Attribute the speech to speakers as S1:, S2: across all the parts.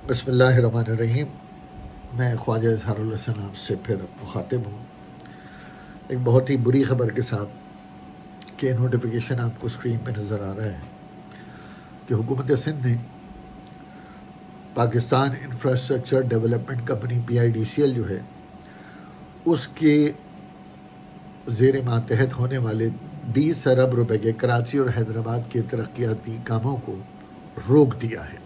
S1: بسم اللہ الرحمن الرحیم. میں خواجہ اظہار الحسن آپ سے پھر مخاطب ہوں ایک بہت ہی بری خبر کے ساتھ کہ نوٹیفیکیشن آپ کو اسکرین پہ نظر آ رہا ہے کہ حکومت سندھ نے Pakistan infrastructure development company PIDCL جو ہے اس کے زیر ماتحت ہونے والے 20 ارب روپے کے کراچی اور حیدرآباد کے ترقیاتی کاموں کو روک دیا ہے.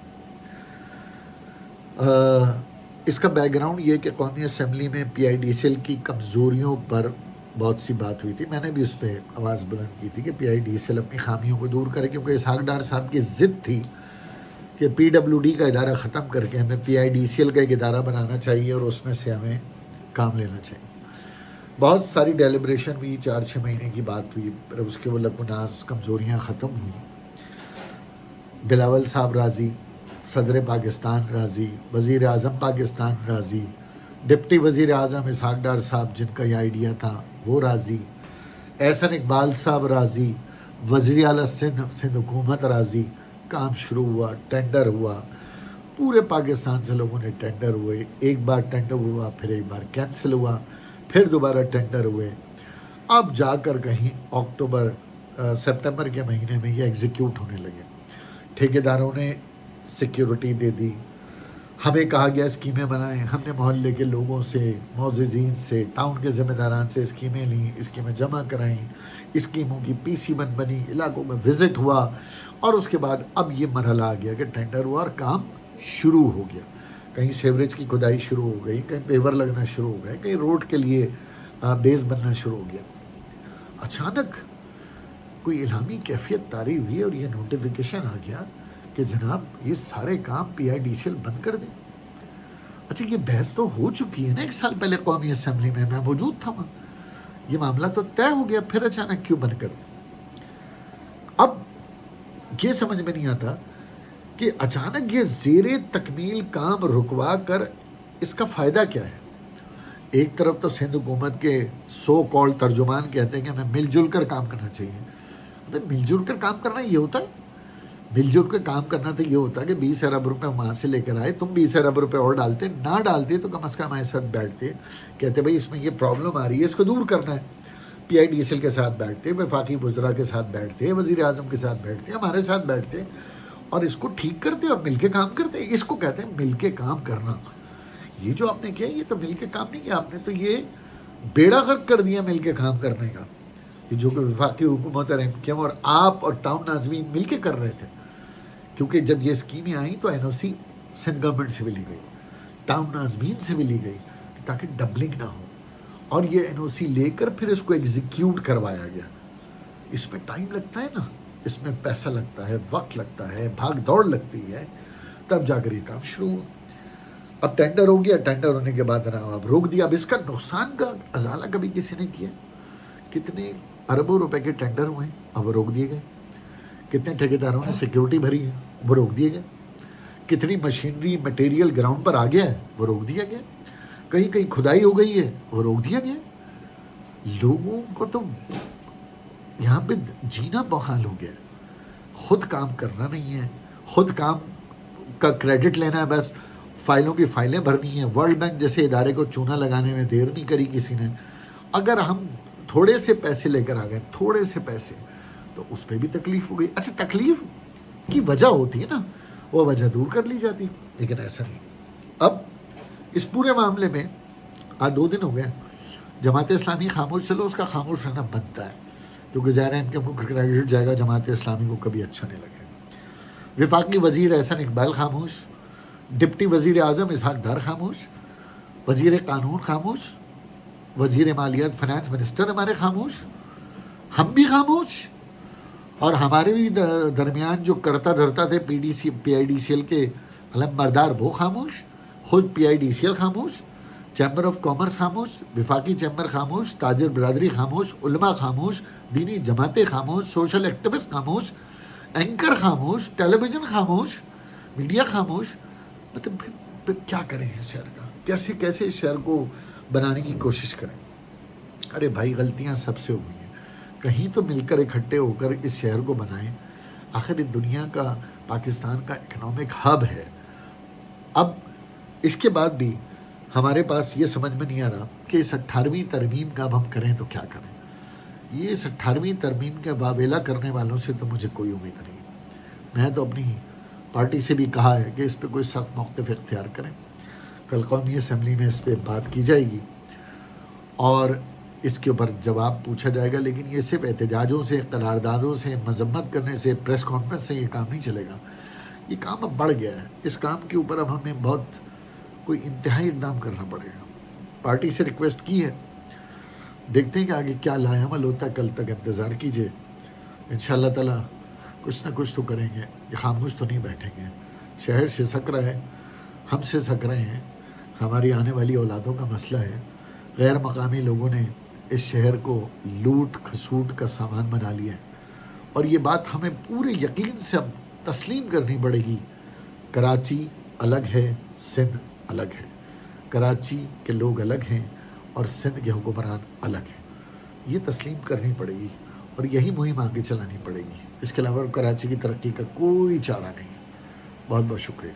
S1: اس کا بیک گراؤنڈ یہ کہ قومی اسمبلی میں PIDCL کی کمزوریوں پر بہت سی بات ہوئی تھی. میں نے بھی اس پہ آواز بلند کی تھی کہ PIDCL اپنی خامیوں کو دور کرے، کیونکہ اسحاق ڈار صاحب کی ضد تھی کہ PWD کا ادارہ ختم کر کے ہمیں PIDCL کا ایک ادارہ بنانا چاہیے اور اس میں سے ہمیں کام لینا چاہیے. بہت ساری ڈیلیبریشن ہوئی، 4-6 مہینے کی بات ہوئی، پھر اس کے وہ لگ و ناز کمزوریاں ختم ہوئی. بلاول صاحب راضی، صدر پاکستان راضی، وزیر اعظم پاکستان راضی، ڈپٹی وزیر اعظم اسحاق ڈار صاحب جن کا یہ آئیڈیا تھا وہ راضی، احسن اقبال صاحب راضی، وزیر اعلیٰ سندھ حکومت راضی. کام شروع ہوا، ٹینڈر ہوا، پورے پاکستان سے لوگوں نے ٹینڈر ہوئے. ایک بار ٹینڈر ہوا، پھر ایک بار کینسل ہوا، پھر دوبارہ ٹینڈر ہوئے. اب جا کر کہیں سپتمبر کے مہینے میں یہ ایگزیکیوٹ ہونے لگے. ٹھیکیداروں نے سیکیورٹی دے دی، ہمیں کہا گیا اسکیمیں بنائیں. ہم نے محلے کے لوگوں سے، معززین سے، ٹاؤن کے ذمہ داران سے اسکیمیں لیں، اسکیمیں جمع کرائیں، اسکیموں کی PC بنی، علاقوں میں وزٹ ہوا، اور اس کے بعد اب یہ مرحلہ آ گیا کہ ٹینڈر ہوا اور کام شروع ہو گیا. کہیں سیوریج کی کھدائی شروع ہو گئی، کہیں پیور لگنا شروع ہو گئے، کہیں روڈ کے لیے بیس بننا شروع ہو گیا. اچانک کوئی الہامی کیفیت طاری ہوئی اور یہ نوٹیفیکیشن آ گیا کہ جناب یہ سارے کام PIDCL بند کر دیں. اچھا، یہ بحث تو ہو چکی ہے نا 1 سال پہلے قومی اسمبلی میں موجود تھا وہاں. یہ معاملہ تو طے ہو گیا، پھر اچانک کیوں بند کر دیں؟ اب یہ سمجھ میں نہیں آتا کہ اچانک یہ زیر تکمیل کام رکوا کر اس کا فائدہ کیا ہے. ایک طرف تو سندھ حکومت کے سو کال ترجمان کہتے ہیں کہ ہمیں مل جل کر کام کرنا چاہیے. مل جل کر کام کرنا یہ ہوتا ہے؟ مل جل کر کام کرنا تو یہ ہوتا ہے کہ 20 ارب روپے وہاں سے لے کر آئے، تم 20 ارب روپے اور ڈالتے، نہ ڈالتے تو کم از کم ہمارے ساتھ بیٹھتے، کہتے بھائی اس میں یہ پرابلم آ رہی ہے، اس کو دور کرنا ہے. PIDCL کے ساتھ بیٹھتے، وفاقی وزراء کے ساتھ بیٹھتے، وزیر اعظم کے ساتھ بیٹھتے، ہمارے ساتھ بیٹھتے اور اس کو ٹھیک کرتے اور مل کے کام کرتے. اس کو کہتے ہیں مل کے کام کرنا. یہ جو آپ نے کیا یہ تو مل کے کام نہیں کیا، آپ نے تو یہ بیڑا غرق کر دیا مل کے کام کرنے کا. یہ جو کہ وفاقی حکومت اور MKM اور آپ اور ٹاؤن ناظمین مل کے کر رہے تھے. کیونکہ جب یہ اسکیمیں آئیں تو NOC سندھ گورنمنٹ سے بھی لی گئی، ٹاؤن ناظمین سے بھی لی گئی تاکہ ڈبلنگ نہ ہو، اور یہ NOC لے کر پھر اس کو ایگزیکیوٹ کروایا گیا. اس میں ٹائم لگتا ہے نا، اس میں پیسہ لگتا ہے، وقت لگتا ہے، بھاگ دوڑ لگتی ہے، تب جا کر یہ کام شروع ہوا. اب ٹینڈر ہو گیا، ٹینڈر ہونے کے بعد اب روک دیا. اب اس کا نقصان کا ازالہ کبھی کسی نے کیا؟ کتنے اربوں روپے کے ٹینڈر ہوئے ہیں، اب وہ روک دیے گئے. کتنے ٹھیکیداروں نے سیکیورٹی بھری ہے، وہ روک دیے گئے. کتنی مشینری مٹیریل گراؤنڈ پر آ گیا ہے، وہ روک دیا گیا. کہیں کہیں کھدائی ہو گئی ہے، وہ روک دیا گیا. لوگوں کو تو یہاں پہ جینا بحال ہو گیا. خود کام کرنا نہیں ہے، خود کام کا کریڈٹ لینا ہے، بس فائلوں کی فائلیں بھرنی ہیں. ورلڈ بینک جیسے ادارے کو چونا لگانے میں دیر نہیں کری کسی نے. اگر ہم تھوڑے سے پیسے لے کر آ گئے، تھوڑے سے پیسے، تو اس پہ بھی تکلیف ہو گئی. اچھا، تکلیف کی وجہ ہوتی ہے نا، وہ وجہ دور کر لی جاتی، لیکن ایسا نہیں. اب اس پورے معاملے میں آج 2 دن ہو گئے، جماعت اسلامی خاموش. چلو اس کا خاموش رہنا بنتا ہے، کیونکہ ظاہر ہے ان کے کریڈٹ جائے گا جماعت اسلامی کو کبھی اچھا نہیں لگے. وفاقی وزیر احسن اقبال خاموش، ڈپٹی وزیر اعظم اسحاق ڈار خاموش، وزیر قانون خاموش، وزیر مالیات فنانس منسٹر ہمارے خاموش، ہم بھی خاموش، اور ہمارے بھی درمیان جو کرتا دھرتا تھے PIDCL کے علم بردار وہ خاموش، خود PIDCL خاموش، چیمبر آف کامرس خاموش، وفاقی چیمبر خاموش، تاجر برادری خاموش، علماء خاموش، دینی جماعتیں خاموش، سوشل ایکٹیوسٹ خاموش، اینکر خاموش، ٹیلی ویژن خاموش، میڈیا خاموش. مطلب پھر کیا کریں اس شہر کا؟ کیسے اس شہر کو بنانے کی کوشش کریں؟ ارے بھائی، غلطیاں سب سے ہوئی ہیں، کہیں تو مل کر اکٹھے ہو کر اس شہر کو بنائیں. آخر دنیا کا، پاکستان کا اکنامک ہب ہے. اب اس کے بعد بھی ہمارے پاس یہ سمجھ میں نہیں آ رہا کہ اس 18ویں ترمیم کا اب ہم کریں تو کیا کریں. یہ اس 18ویں ترمیم کا واویلا کرنے والوں سے تو مجھے کوئی امید نہیں. میں تو اپنی پارٹی سے بھی کہا ہے کہ اس پہ کوئی سخت موقف اختیار کریں. کل قومی اسمبلی میں اس پہ بات کی جائے گی اور اس کے اوپر جواب پوچھا جائے گا. لیکن یہ صرف احتجاجوں سے، قراردادوں سے، مذمت کرنے سے، پریس کانفرنس سے یہ کام نہیں چلے گا. یہ کام اب بڑھ گیا ہے. اس کام کے اوپر اب ہمیں بہت کوئی انتہائی اقدام کرنا پڑے گا. پارٹی سے ریکویسٹ کی ہے، دیکھتے ہیں کہ آگے کیا لائے عمل ہوتا ہے. کل تک انتظار کیجیے. انشاءاللہ تعالی کچھ نہ کچھ تو کریں گے. یہ خاموش تو نہیں بیٹھیں گے. شہر سے سک رہا ہے، ہم سے سک رہے ہیں. ہماری آنے والی اولادوں کا مسئلہ ہے. غیر مقامی لوگوں نے اس شہر کو لوٹ کھسوٹ کا سامان بنا لیا ہے. اور یہ بات ہمیں پورے یقین سے اب تسلیم کرنی پڑے گی. کراچی الگ ہے، سندھ الگ ہے. کراچی کے لوگ الگ ہیں اور سندھ کے حکمران الگ ہیں. یہ تسلیم کرنی پڑے گی اور یہی مہم آگے چلانی پڑے گی. اس کے علاوہ کراچی کی ترقی کا کوئی چارہ نہیں. بہت بہت شکریہ.